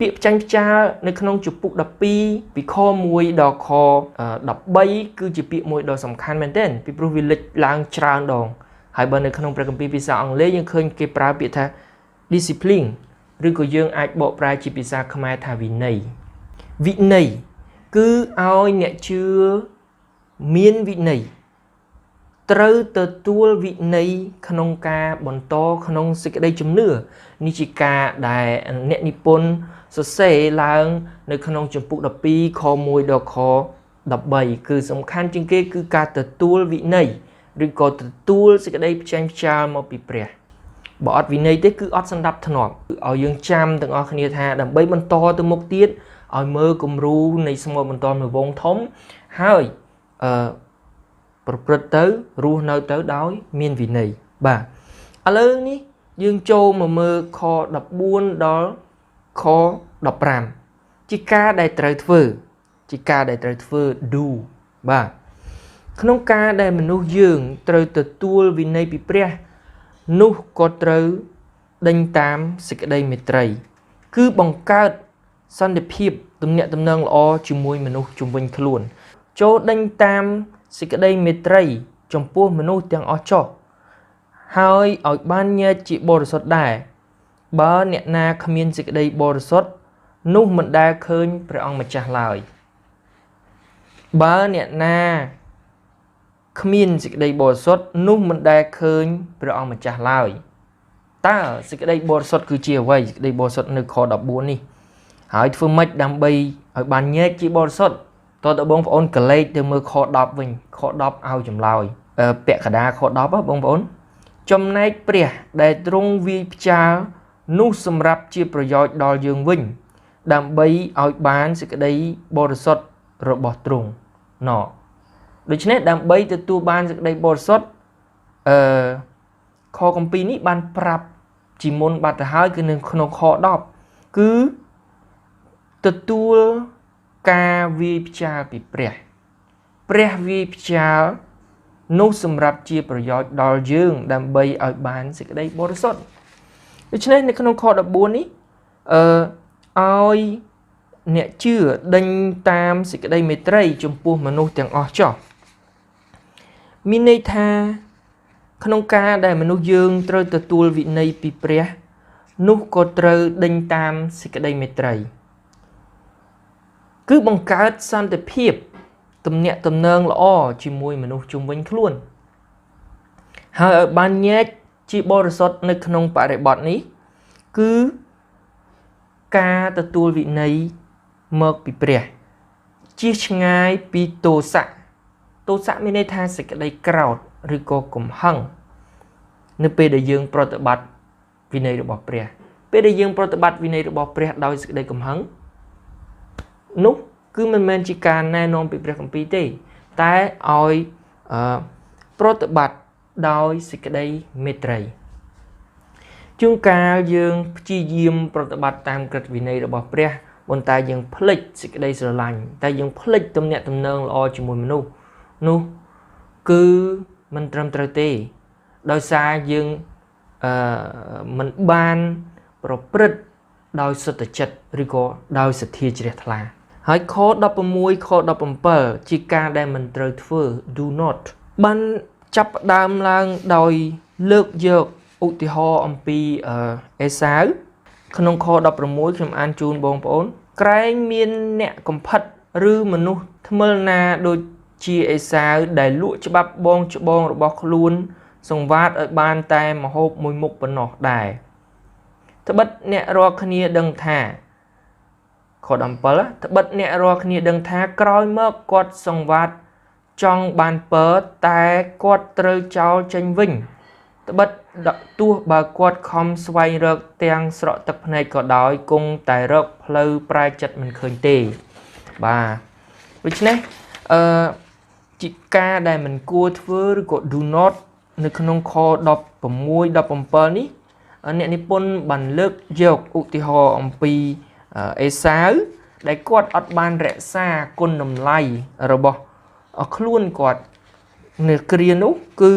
ពាក្យចាញ់ផ្ចាលនៅក្នុងជំពូក12ពីខ1ដល់ខ13គឺជាពាក្យមួយដ៏សំខាន់មែនទែនពីព្រោះវាលេចឡើងច្រើនដងហើយបើនៅក្នុងព្រះគម្ពីរភាសាអង់គ្លេសយើងឃើញគេប្រើពាក្យថា discipline ឬក៏យើងអាចបកប្រែជាភាសាខ្មែរថាវិន័យគឺឲ្យអ្នកជឿមានវិន័យត្រូវទទួលវិន័យក្នុងការបន្តក្នុងសេចក្តីជំនឿនេះជាការដែលអ្នកនិពន្ធសរសេរឡើងនៅក្នុងជំពូក12ខ1ដល់ខ13គឺសំខាន់ជាងគេគឺការទទួលវិន័យឬក៏ទទួលសេចក្តីផ្ចាញ់ផ្ចាលមកពីព្រះបើអត់វិន័យទេគឺអត់សណ្ដាប់ធ្នាប់ឲ្យយើងចាំទាំងអស់គ្នាថាដើម្បីបន្តទៅមុខទៀតឲ្យមើលគំរូនៃស្មូតបន្តនៅវងធំហើយប្រព្រឹត្តទៅរស់នៅទៅដោយមានវិន័យបាទឥឡូវនេះយើងចូលមកមើលខ14ដល់ខ15ជាការដែលត្រូវធ្វើdo បាទក្នុងការដែលមនុស្សយើងត្រូវទទួលវិន័យពីព្រះនោះក៏ត្រូវដេញតាមសេចក្តីមេត្រីគឺបង្កើតសន្តិភាពទំនាក់ទំនងល្អជាមួយមនុស្សជុំវិញខ្លួនចូលដេញតាមសេចក្តីមេត្រីចំពោះមនុស្សទាំងអស់ចុះហើយឲ្យបានញែកជាបរិសុទ្ធដែរបើអ្នកណាគ្មានសេចក្តីបរិសុទ្ធនោះមិនដែលឃើញព្រះអង្គម្ចាស់ឡើយបើអ្នកណាគ្មានសេចក្តីបរិសុទ្ធនោះមិនដែលឃើញព្រះអង្គម្ចាស់ឡើយតើសេចក្តីបរិសុទ្ធគឺជាអ្វីសេចក្តីបរិសុទ្ធនៅខ14នេះហើយធ្វើម៉េចដើម្បីឲ្យបានញែកជាបរិសុទ្ធតើបងប្អូនកលេចទៅមើលខ10វិញខ10ឲ្យចម្លើយពាក្យកដាខ10បងប្អូនចំណែកព្រះដែលទ្រង់វាយផ្ចាលនោះសម្រាប់ជាប្រយោជន៍ដល់យើងវិញដើម្បីឲ្យបានសេចក្តីបរិសុទ្ធរបស់ទ្រង់ដូច្នេះដើម្បីទទួលបានសេចក្តីបរិសុទ្ធខគម្ពីរនេះបានប្រាប់ជាមុនបាត់ទៅហើយគឺនៅក្នុងខ10គឺទទួលការវាយផ្ចាលពីព្រះវាយផ្ចាលនោះសម្រាប់ជាប្រយោជន៍ដល់យើងដើម្បីឲ្យបានសេចក្តីបរិសុទ្ធដូច្នេះនៅក្នុងខ14នេះឲ្យអ្នកជឿដេញតាមសេចក្តីមេត្រីចំពោះមនុស្សទាំងអស់ចុះមានន័យថាក្នុងការដែលមនុស្សយើងត្រូវទទួលវិន័យពីព្រះនោះក៏ត្រូវដេញតាមសេចក្តីមេត្រីគឺបង្កើតសន្តិភាពទំនាក់ទំនងល្អជាមួយមនុស្សជុំវិញខ្លួនហើយឲ្យបានញែកជាបរិសុទ្ធនៅក្នុងបរិបទនេះគឺការទទួលវិន័យមកពីព្រះជៀសឆ្ងាយពីទោសៈមានន័យថាសេចក្តីក្រោធឬក៏កំហឹងនៅពេលដែលយើងប្រតិបត្តិវិន័យរបស់ព្រះពេលដែលយើងប្រតិបត្តិវិន័យរបស់ព្រះដោយសេចក្តីកំហឹងនោះគឺមិនមែនជាការណែនាំពីព្រះគម្ពីរទេតែឲ្យប្រតិបត្តិដោយសេចក្តីមេត្រីជួនកាលយើងព្យាយាមប្រតិបត្តិតាមក្រឹតវិន័យរបស់ព្រះប៉ុន្តែយើងភ្លេចសេចក្តីស្រឡាញ់តែយើងភ្លេចទំនាក់ទំនងល្អជាមួយមនុស្សនោះគឺមិនត្រឹមត្រូវទេដោយសារយើងមិនបានប្រព្រឹត្តដោយសុទ្ធចិត្តឬក៏ដោយសទ្ធាជ្រះថ្លាហើយខ16ខ17ជាការដែលមិនត្រូវធ្វើ do not បានចាប់ផ្ដើមឡើងដោយលើកយកឧទាហរណ៍អំពីអេសាវក្នុងខ16ខ្ញុំអានជូនបងប្អូនក្រែងមានអ្នកកំផិតឬមនុស្សថ្មិលណាដូចជាអេសាវដែលលក់ច្បាប់បងច្បងរបស់ខ្លួនសង្វាតឲ្យបានតែមហូបមួយមុខប៉ុណ្ណោះដែរត្បិតអ្នករាល់គ្នាដឹងថាខ17ត្បិតអ្នករាល់គ្នាដឹងថាក្រោយមកគាត់សង្វាតចង់បានពើតែគាត់ត្រូវចោលចេញវិញត្បិតទោះបើគាត់ខំស្វែងរកទាំងស្រក់ទឹកភ្នែកក៏ដោយគង់តែរកផ្លូវប្រែចិត្តមិនឃើញទេបាទដូច្នេះជាការដែលមិនគួរធ្វើឬក៏ do not នៅក្នុងខ16 17នេះអ្នកនិពន្ធបានលើកយកឧទាហរណ៍អំពីអេសាវដែលគាត់អត់បានរក្សាគុណតម្លៃរបស់ខ្លួនគាត់នៅគ្រានោះគឺ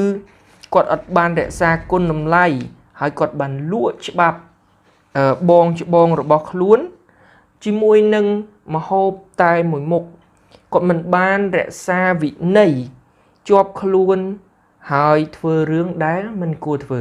គាត់អត់បានរក្សាគុណតម្លៃហើយគាត់បានលួចច្បាប់បងច្បងរបស់ខ្លួន ជាមួយនឹងមហូបតែមួយមុខគាត់មិនបានរក្សាវិន័យជាប់ខ្លួនហើយធ្វើរឿងដែលមិនគួរធ្វើ